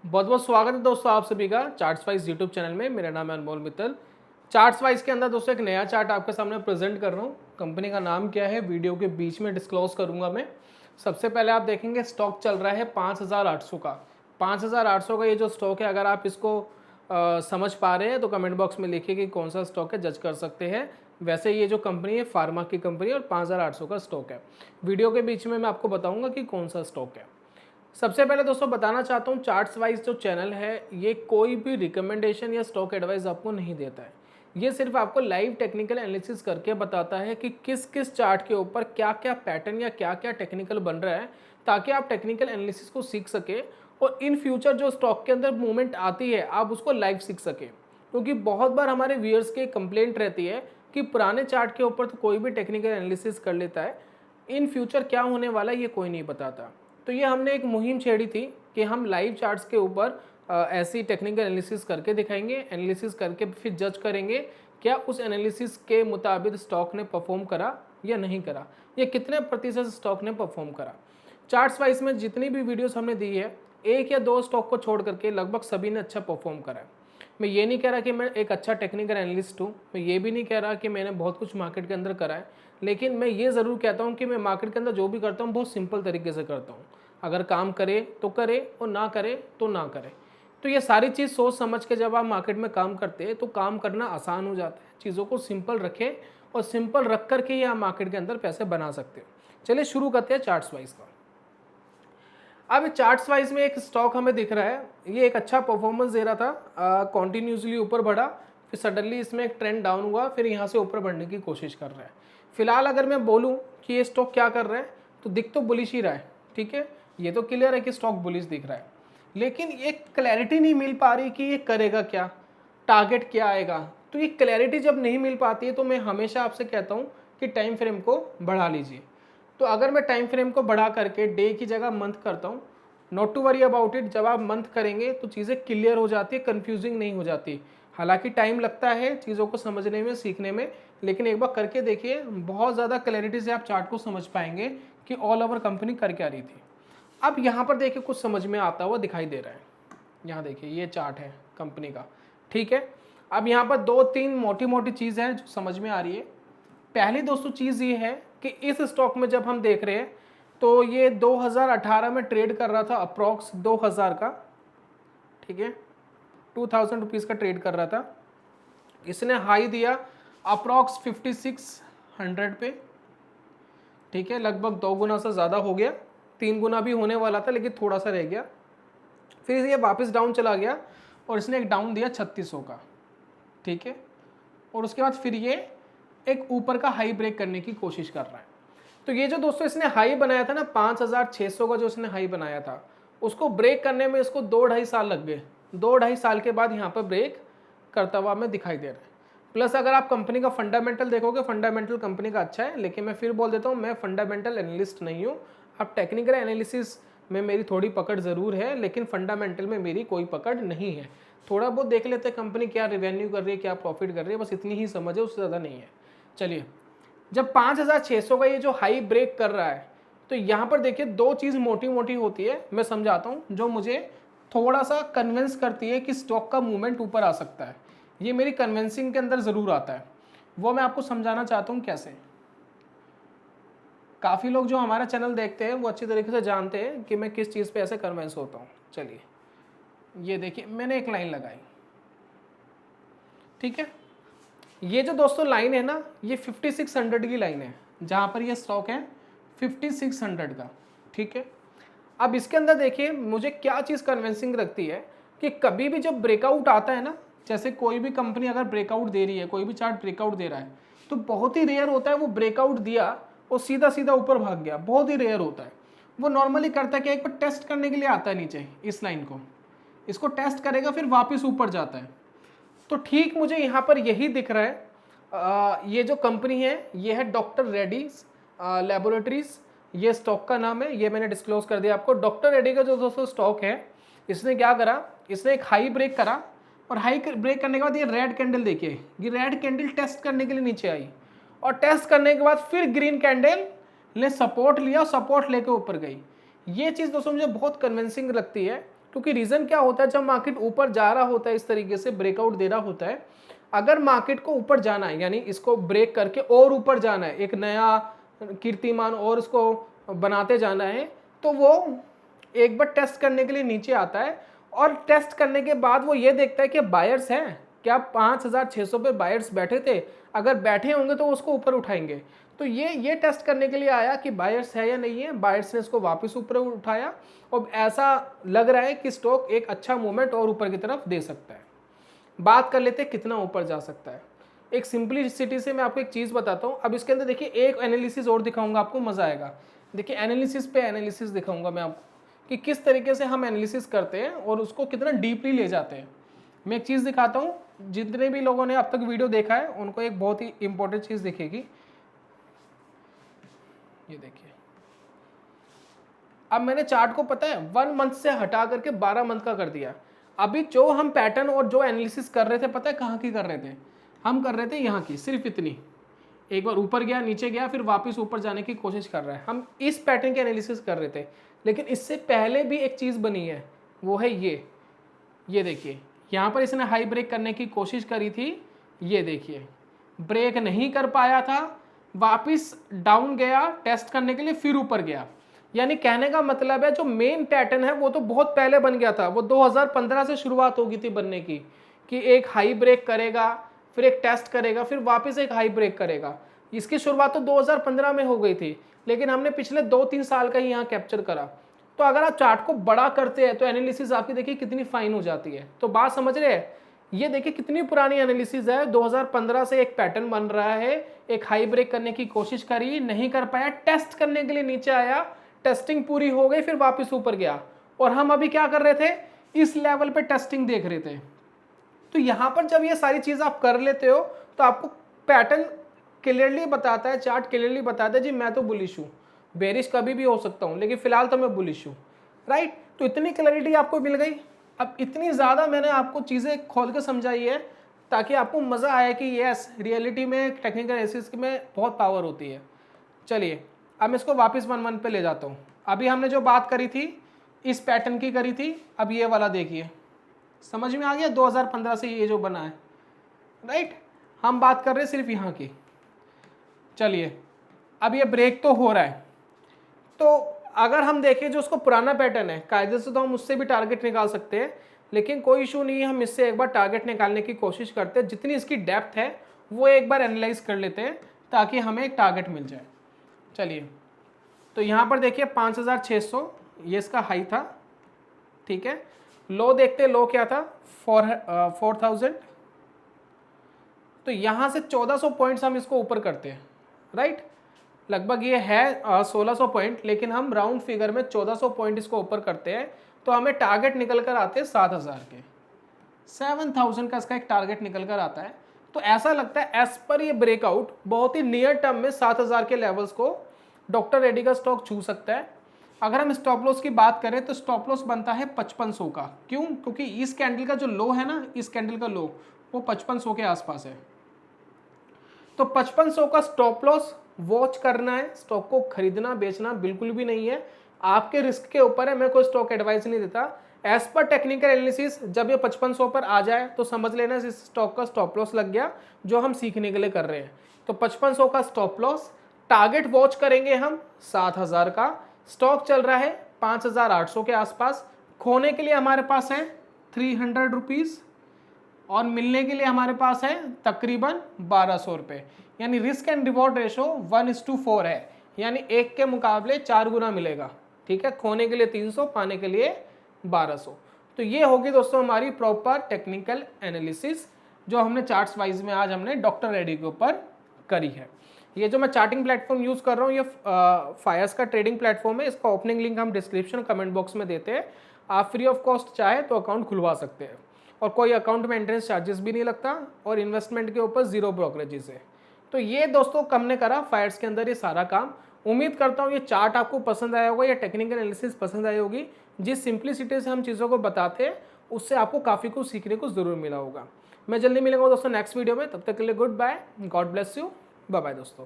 बहुत बहुत स्वागत है दोस्तों आप सभी का चार्ट्स वाइज यूट्यूब चैनल में। मेरा नाम है अनमोल मित्तल। चार्ट्स वाइज के अंदर दोस्तों एक नया चार्ट आपके सामने प्रेजेंट कर रहा हूँ। कंपनी का नाम क्या है वीडियो के बीच में डिस्क्लोज करूंगा मैं। सबसे पहले आप देखेंगे स्टॉक चल रहा है 5800 का। 5800 का ये जो स्टॉक है, अगर आप इसको समझ पा रहे हैं तो कमेंट बॉक्स में लिखिए कि कौन सा स्टॉक है, जज कर सकते हैं। वैसे ये जो कंपनी है फार्मा की कंपनी और 5800 का स्टॉक है। वीडियो के बीच में मैं आपको बताऊंगा कि कौन सा स्टॉक है। सबसे पहले दोस्तों बताना चाहता हूँ, चार्ट्स वाइज जो चैनल है ये कोई भी रिकमेंडेशन या स्टॉक एडवाइस आपको नहीं देता है। ये सिर्फ आपको लाइव टेक्निकल एनालिसिस करके बताता है कि किस किस चार्ट के ऊपर क्या क्या पैटर्न या क्या क्या टेक्निकल बन रहा है, ताकि आप टेक्निकल एनालिसिस को सीख सके और इन फ्यूचर जो स्टॉक के अंदर मूवमेंट आती है आप उसको लाइव सीख सके। क्योंकि बहुत बार हमारे व्यूअर्स की कंप्लेंट रहती है कि पुराने चार्ट के ऊपर तो कोई भी टेक्निकल एनालिसिस कर लेता है, इन फ्यूचर क्या होने वाला है ये कोई नहीं बताता। तो ये हमने एक मुहिम छेड़ी थी कि हम लाइव चार्ट्स के ऊपर ऐसी टेक्निकल एनालिसिस करके दिखाएंगे, एनालिसिस करके फिर जज करेंगे क्या उस एनालिसिस के मुताबिक स्टॉक ने परफॉर्म करा या नहीं करा, या कितने प्रतिशत स्टॉक ने परफॉर्म करा। चार्ट्स वाइज में जितनी भी वीडियोस हमने दी है, एक या दो स्टॉक को छोड़ करके लगभग सभी ने अच्छा परफॉर्म करा है। मैं ये नहीं कह रहा कि मैं एक अच्छा टेक्निकल एनालिस्ट हूँ, मैं ये भी नहीं कह रहा कि मैंने बहुत कुछ मार्केट के अंदर करा है, लेकिन मैं ये ज़रूर कहता हूँ कि मैं मार्केट के अंदर जो भी करता हूँ बहुत सिंपल तरीके से करता हूँ। अगर काम करे तो करे और ना करे तो ना करे। तो ये सारी चीज़ सोच समझ के जब आप मार्केट में काम करते हैं तो काम करना आसान हो जाता है। चीज़ों को सिंपल रखें और सिंपल रख करके ही आप मार्केट के अंदर पैसे बना सकते हो। चलिए शुरू करते हैं चार्ट्स वाइज का। अब चार्ट्स वाइज में एक स्टॉक हमें दिख रहा है, ये एक अच्छा परफॉर्मेंस दे रहा था, कॉन्टिन्यूसली ऊपर बढ़ा, फिर सडनली इसमें एक ट्रेंड डाउन हुआ, फिर यहाँ से ऊपर बढ़ने की कोशिश कर रहा है। फिलहाल अगर मैं बोलूँ कि ये स्टॉक क्या कर रहा है तो दिख तो बुलिश ही रहा है, ठीक है, ये तो क्लियर है कि स्टॉक बुलिश दिख रहा है, लेकिन ये क्लैरिटी नहीं मिल पा रही कि ये करेगा क्या, टारगेट क्या आएगा। तो ये क्लैरिटी जब नहीं मिल पाती है तो मैं हमेशा आपसे कहता हूँ कि टाइम फ्रेम को बढ़ा लीजिए। तो अगर मैं टाइम फ्रेम को बढ़ा करके डे की जगह मंथ करता हूँ, not to worry about it, जब आप मंथ करेंगे तो चीज़ें क्लियर हो जाती है, कंफ्यूजिंग नहीं हो जाती। हालांकि टाइम लगता है चीज़ों को समझने में, सीखने में, लेकिन एक बार करके देखिए, बहुत ज़्यादा क्लैरिटी से आप चार्ट को समझ पाएंगे कि ऑल ओवर कंपनी कर क्या रही थी। अब यहाँ पर देखिए कुछ समझ में आता हुआ दिखाई दे रहा है। यहाँ देखिए ये चार्ट है कंपनी का, ठीक है। अब यहाँ पर दो तीन मोटी मोटी चीज़ है जो समझ में आ रही है। पहली दोस्तों चीज़ ये है कि इस स्टॉक में जब हम देख रहे हैं तो ये 2018 में ट्रेड कर रहा था अप्रॉक्स 2000 का, ठीक है, 2000 रुपीज़ का ट्रेड कर रहा था। इसने हाई दिया अप्रॉक्स 5600 पे, ठीक है, लगभग 2 गुना से ज़्यादा हो गया, 3 गुना भी होने वाला था लेकिन थोड़ा सा रह गया। फिर ये वापस डाउन चला गया और इसने एक डाउन दिया 3600 का, ठीक है, और उसके बाद फिर ये एक ऊपर का हाई ब्रेक करने की कोशिश कर रहा है। तो ये जो दोस्तों इसने हाई बनाया था ना 5600 का, जो इसने हाई बनाया था, उसको ब्रेक करने में इसको 2-2.5 साल लग गए। 2-2.5 साल के बाद यहाँ पर ब्रेक करता हुआ हमें दिखाई दे रहा है। प्लस अगर आप कंपनी का फंडामेंटल देखोगे, फंडामेंटल कंपनी का अच्छा है, लेकिन मैं फिर बोल देता हूँ मैं फंडामेंटल एनालिस्ट नहीं हूँ। अब टेक्निकल एनालिसिस में मेरी थोड़ी पकड़ ज़रूर है, लेकिन फंडामेंटल में मेरी कोई पकड़ नहीं है। थोड़ा बहुत देख लेते हैं कंपनी क्या रेवेन्यू कर रही है, क्या प्रॉफिट कर रही है, बस इतनी ही समझ है, उससे ज़्यादा नहीं है। चलिए, जब 5600 का ये जो हाई ब्रेक कर रहा है तो यहाँ पर देखिए दो चीज़ मोटी मोटी होती है, मैं समझाता हूँ, जो मुझे थोड़ा सा कन्विंस करती है कि स्टॉक का मूवमेंट ऊपर आ सकता है। ये मेरी कन्विंसिंग के अंदर ज़रूर आता है, वो मैं आपको समझाना चाहता हूँ कैसे। काफ़ी लोग जो हमारा चैनल देखते हैं वो अच्छी तरीके से जानते हैं कि मैं किस चीज़ पे ऐसे कन्विंस होता हूँ। चलिए ये देखिए मैंने एक लाइन लगाई, ठीक है, ये जो दोस्तों लाइन है ना ये 5600 की लाइन है, जहाँ पर ये स्टॉक है 5600 का, ठीक है। अब इसके अंदर देखिए मुझे क्या चीज़ कन्विंसिंग लगती है कि कभी भी जब ब्रेकआउट आता है ना, जैसे कोई भी कंपनी अगर ब्रेकआउट दे रही है, कोई भी चार्ट ब्रेकआउट दे रहा है, तो बहुत ही रेयर होता है वो ब्रेकआउट दिया और सीधा सीधा ऊपर भाग गया, बहुत ही रेयर होता है। वो नॉर्मली करता है कि एक बार टेस्ट करने के लिए आता है नीचे इस लाइन को, इसको टेस्ट करेगा फिर वापस ऊपर जाता है। तो ठीक मुझे यहाँ पर यही दिख रहा है। ये जो कंपनी है ये है डॉक्टर रेड्डीज लेबोरेटरीज, ये स्टॉक का नाम है, ये मैंने डिस्क्लोज कर दिया आपको। डॉक्टर रेड्डी का जो दोस्तों स्टॉक है, इसने क्या करा, इसने एक हाई ब्रेक करा और हाई ब्रेक करने के बाद ये रेड कैंडल देखिए, ये रेड कैंडल टेस्ट करने के लिए नीचे आई और टेस्ट करने के बाद फिर ग्रीन कैंडल ने सपोर्ट लिया, सपोर्ट लेके ऊपर गई। ये चीज़ दोस्तों मुझे बहुत कन्विंसिंग लगती है क्योंकि रीज़न क्या होता है, जब मार्केट ऊपर जा रहा होता है इस तरीके से ब्रेकआउट दे रहा होता है, अगर मार्केट को ऊपर जाना है यानी इसको ब्रेक करके और ऊपर जाना है, एक नया कीर्तिमान और इसको बनाते जाना है, तो वो एक बार टेस्ट करने के लिए नीचे आता है और टेस्ट करने के बाद वो ये देखता है कि बायर्स हैं क्या, 5600 पे बायर्स बैठे थे, अगर बैठे होंगे तो उसको ऊपर उठाएंगे। तो ये टेस्ट करने के लिए आया कि बायर्स है या नहीं है, बायर्स ने इसको वापस ऊपर उठाया और ऐसा लग रहा है कि स्टॉक एक अच्छा मूवमेंट और ऊपर की तरफ दे सकता है। बात कर लेते हैं कितना ऊपर जा सकता है। एक सिंपलिसिटी से मैं आपको एक चीज़ बताता हूँ। अब इसके अंदर देखिए एक एनालिसिस और दिखाऊंगा, आपको मज़ा आएगा। देखिए एनालिसिस पे एनालिसिस दिखाऊंगा मैं आपको कि किस तरीके से हम एनालिसिस करते हैं और उसको कितना डीपली ले जाते हैं। मैं एक चीज़ दिखाता हूँ, जितने भी लोगों ने अब तक वीडियो देखा है उनको एक बहुत ही इंपॉर्टेंट चीज़ दिखेगी। ये देखिए, अब मैंने चार्ट को पता है 1 मंथ से हटा करके 12 मंथ का कर दिया। अभी जो हम पैटर्न और जो एनालिसिस कर रहे थे, पता है कहाँ की कर रहे थे, हम कर रहे थे यहाँ की, सिर्फ इतनी, एक बार ऊपर गया नीचे गया फिर वापस ऊपर जाने की कोशिश कर रहा है, हम इस पैटर्न की एनालिसिस कर रहे थे। लेकिन इससे पहले भी एक चीज़ बनी है, वो है ये देखिए, यहाँ पर इसने हाई ब्रेक करने की कोशिश करी थी, ये देखिए ब्रेक नहीं कर पाया था, वापस डाउन गया टेस्ट करने के लिए, फिर ऊपर गया। यानी कहने का मतलब है जो मेन पैटर्न है वो तो बहुत पहले बन गया था, वो 2015 से शुरुआत हो गई थी बनने की, कि एक हाई ब्रेक करेगा फिर एक टेस्ट करेगा फिर वापस एक हाई ब्रेक करेगा। इसकी शुरुआत तो 2015 में हो गई थी, लेकिन हमने पिछले 2-3 साल का ही यहाँ कैप्चर करा। तो अगर आप चार्ट को बड़ा करते हैं तो एनालिसिस आपकी देखिए कितनी फाइन हो जाती है। तो बात समझ रहे हैं, ये देखिए कितनी पुरानी एनालिसिस है, 2015 से एक पैटर्न बन रहा है, एक हाई ब्रेक करने की कोशिश करी नहीं कर पाया, टेस्ट करने के लिए नीचे आया, टेस्टिंग पूरी हो गई फिर वापस ऊपर गया, और हम अभी क्या कर रहे थे, इस लेवल पे टेस्टिंग देख रहे थे। तो यहाँ पर जब ये सारी चीज़ आप कर लेते हो तो आपको पैटर्न क्लियरली बताता है, चार्ट क्लियरली बताता है जी मैं तो बुलिश हूँ, बेरिश कभी भी हो सकता हूँ लेकिन फिलहाल तो मैं बुलिश हूँ, राइट। तो इतनी क्लैरिटी आपको मिल गई। अब इतनी ज़्यादा मैंने आपको चीज़ें खोल के समझाई है ताकि आपको मज़ा आए कि यस रियलिटी में टेक्निकल एनालिसिस में बहुत पावर होती है। चलिए अब मैं इसको वापस 1-1 पे ले जाता हूँ। अभी हमने जो बात करी थी इस पैटर्न की करी थी, अब ये वाला देखिए, समझ में आ गया 2015 से ये जो बना है, राइट। हम बात कर रहे हैं सिर्फ यहाँ की। चलिए अब ये ब्रेक तो हो रहा है, तो अगर हम देखें जो उसको पुराना पैटर्न है, कायदे से तो हम उससे भी टारगेट निकाल सकते हैं, लेकिन कोई इशू नहीं है, हम इससे एक बार टारगेट निकालने की कोशिश करते हैं। जितनी इसकी डेप्थ है वो एक बार एनालाइज कर लेते हैं ताकि हमें एक टारगेट मिल जाए। चलिए तो यहाँ पर देखिए 5600 ये इसका हाई था, ठीक है। लो देखते, लो क्या था 4000, तो यहाँ से 1400 पॉइंट्स हम इसको ऊपर करते हैं, राइट। लगभग ये है 1600 पॉइंट, लेकिन हम राउंड फिगर में 1400 पॉइंट इसको ऊपर करते हैं तो हमें टारगेट निकल कर आते हैं 7000 के, 7000 का इसका एक टारगेट निकल कर आता है। तो ऐसा लगता है एज पर ये ब्रेकआउट बहुत ही नियर टर्म में 7000 के लेवल्स को डॉक्टर रेड्डी का स्टॉक छू सकता है। अगर हम स्टॉप लॉस की बात करें तो स्टॉप लॉस बनता है 5500 का, क्यों, क्योंकि इस कैंडल का जो लो है ना, इस कैंडल का लो वो 5500 के आसपास है। तो 5500 का स्टॉप लॉस वॉच करना है, स्टॉक को खरीदना बेचना बिल्कुल भी नहीं है, आपके रिस्क के ऊपर है। मैं कोई स्टॉक एडवाइस नहीं देता। एज पर टेक्निकल एनालिसिस जब ये 5500 पर आ जाए तो समझ लेना इस स्टॉक का स्टॉप लॉस लग गया, जो हम सीखने के लिए कर रहे हैं। तो 5500 का स्टॉप लॉस, टारगेट वॉच करेंगे हम 7000 का, स्टॉक चल रहा है 5800 के आसपास, खोने के लिए हमारे पास है 300 रुपीज़ और मिलने के लिए हमारे पास है तकरीबन 1200 रुपये, यानी रिस्क एंड रिवॉर्ड रेशो 1:4 है, यानी एक के मुकाबले 4 गुना मिलेगा, ठीक है। खोने के लिए 300, पाने के लिए 1200। तो ये होगी दोस्तों हमारी प्रॉपर टेक्निकल एनालिसिस जो हमने चार्ट्स वाइज में आज हमने डॉक्टर रेड्डी के ऊपर करी है। ये जो मैं चार्टिंग प्लेटफॉर्म यूज़ कर रहा हूँ ये फायर्स का ट्रेडिंग प्लेटफॉर्म है, इसका ओपनिंग लिंक हम डिस्क्रिप्शन कमेंट बॉक्स में देते हैं। आप फ्री ऑफ कॉस्ट चाहे तो अकाउंट खुलवा सकते हैं और कोई अकाउंट में एंट्रेंस चार्जेस भी नहीं लगता और इन्वेस्टमेंट के ऊपर 0 ब्रोकरेजेस है। तो ये दोस्तों हमने करा फायर्स के अंदर ये सारा काम। उम्मीद करता हूँ ये चार्ट आपको पसंद आया होगा, या टेक्निकल एनालिसिस पसंद आई होगी। जिस सिंप्लिसिटी से हम चीज़ों को बताते हैं उससे आपको काफ़ी कुछ सीखने को ज़रूर मिला होगा। मैं जल्दी मिलूंगा दोस्तों नेक्स्ट वीडियो में, तब तक के लिए goodbye, God bless you, bye bye दोस्तों।